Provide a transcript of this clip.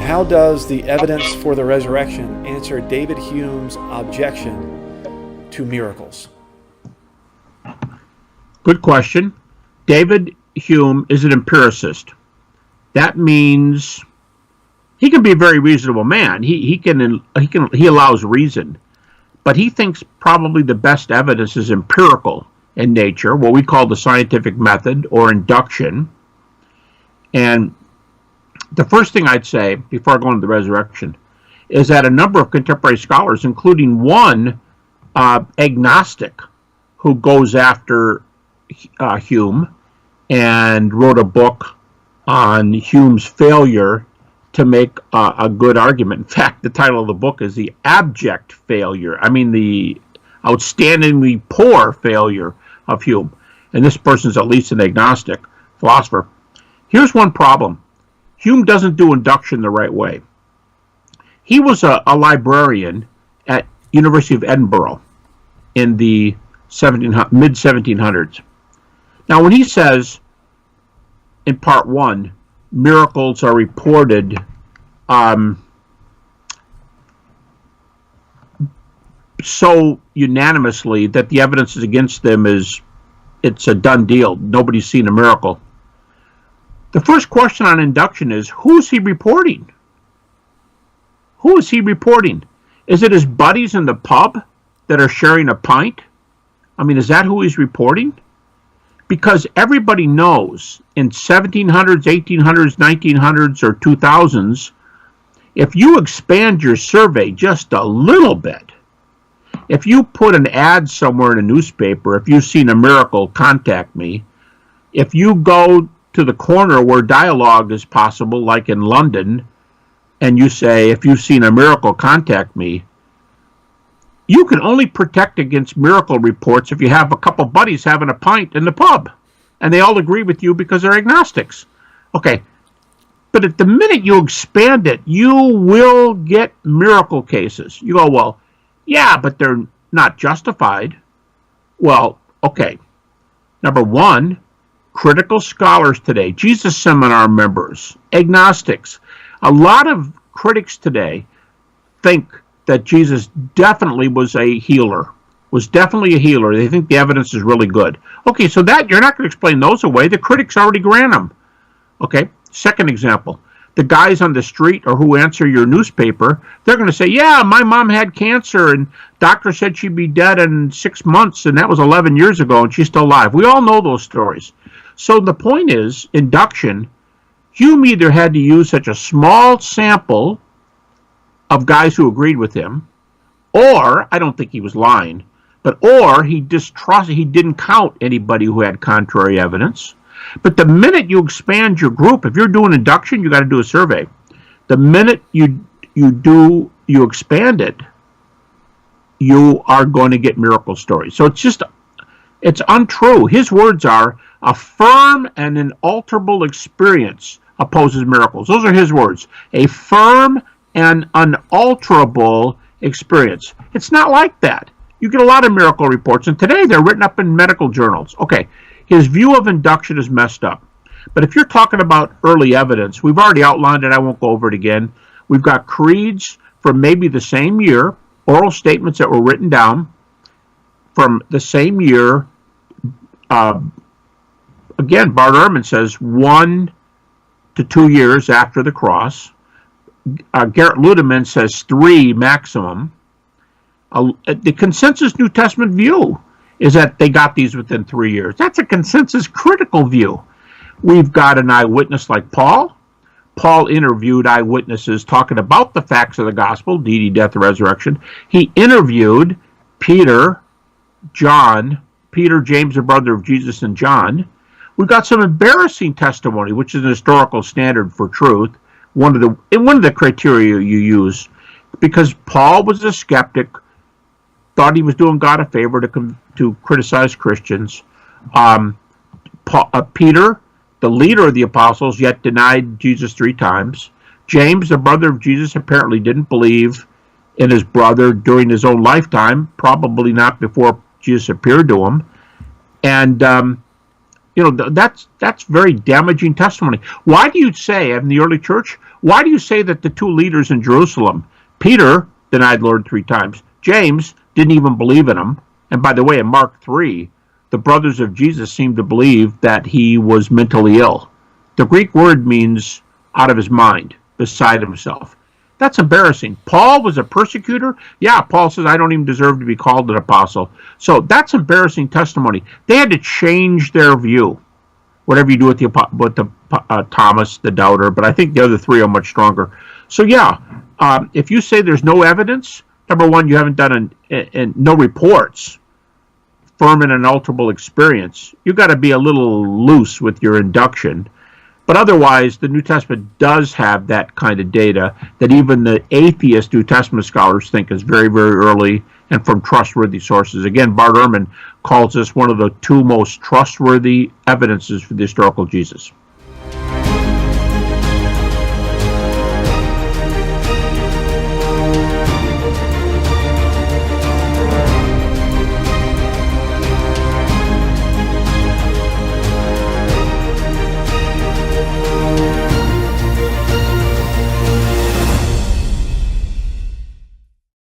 How does the evidence for the resurrection answer David Hume's objection to miracles? Good question. David Hume is an empiricist. That means he can be a very reasonable man. He allows reason, but he thinks probably the best evidence is empirical in nature, what we call the scientific method or induction. And the first thing I'd say before I go into the resurrection is that a number of contemporary scholars, including one agnostic who goes after Hume and wrote a book on Hume's failure to make a good argument. In fact, the title of the book is The Abject Failure. I mean, the outstandingly poor failure of Hume. And this person's at least an agnostic philosopher. Here's one problem. Hume doesn't do induction the right way. He was a librarian at University of Edinburgh in the mid-1700s. Now, when he says in part 1, miracles are reported so unanimously that the evidence is against them it's a done deal. Nobody's seen a miracle. The first question on induction is, who's he reporting? Who is he reporting? Is it his buddies in the pub that are sharing a pint? I mean, is that who he's reporting? Because everybody knows in 1700s, 1800s, 1900s, or 2000s, if you expand your survey just a little bit, if you put an ad somewhere in a newspaper, if you've seen a miracle, contact me. If you go to the corner where dialogue is possible, like in London, and you say, if you've seen a miracle, contact me, you can only protect against miracle reports if you have a couple buddies having a pint in the pub, and they all agree with you because they're agnostics. Okay, but at the minute you expand it, you will get miracle cases. You go, well, yeah, but they're not justified. Well, okay. Number one, critical scholars today, Jesus Seminar members, agnostics, a lot of critics today think that Jesus definitely was a healer, They think the evidence is really good. Okay, so that you're not going to explain those away. The critics already grant them. Okay, second example. The guys on the street or who answer your newspaper, they're going to say, yeah, my mom had cancer and doctor said she'd be dead in 6 months, and that was 11 years ago, and she's still alive. We all know those stories. So the point is, induction, Hume either had to use such a small sample of guys who agreed with him, or, I don't think he was lying, or he didn't count anybody who had contrary evidence. But the minute you expand your group, if you're doing induction, you got to do a survey. The minute you expand it, you are going to get miracle stories. So it's untrue. His words are, a firm and unalterable experience opposes miracles. Those are his words. A firm and unalterable experience. It's not like that. You get a lot of miracle reports, and today they're written up in medical journals. Okay, his view of induction is messed up. But if you're talking about early evidence, we've already outlined it. I won't go over it again. We've got creeds from maybe the same year, oral statements that were written down from the same year. Again, Bart Ehrman says 1 to 2 years after the cross. Gerrit Ludeman says 3 maximum. The consensus New Testament view is that they got these within 3 years. That's a consensus critical view. We've got an eyewitness like Paul. Paul interviewed eyewitnesses talking about the facts of the gospel, deity, death, and resurrection. He interviewed Peter, James, the brother of Jesus, and John. We've got some embarrassing testimony, which is an historical standard for truth. One of the criteria you use, because Paul was a skeptic, thought he was doing God a favor to criticize Christians. Peter, the leader of the apostles, yet denied Jesus 3 times. James, the brother of Jesus, apparently didn't believe in his brother during his own lifetime, probably not before Jesus appeared to him. And That's very damaging testimony. Why do you say, in the early church, why do you say that the two leaders in Jerusalem, Peter denied Lord 3 times, James didn't even believe in him, and by the way, in Mark 3, the brothers of Jesus seemed to believe that he was mentally ill. The Greek word means out of his mind, beside himself. That's embarrassing. Paul was a persecutor? Yeah, Paul says, I don't even deserve to be called an apostle. So that's embarrassing testimony. They had to change their view. Whatever you do with Thomas, the doubter, but I think the other three are much stronger. So yeah, if you say there's no evidence, number one, you haven't done no reports, firm and unalterable experience. You got to be a little loose with your induction. But otherwise, the New Testament does have that kind of data that even the atheist New Testament scholars think is very, very early and from trustworthy sources. Again, Bart Ehrman calls this one of the two most trustworthy evidences for the historical Jesus.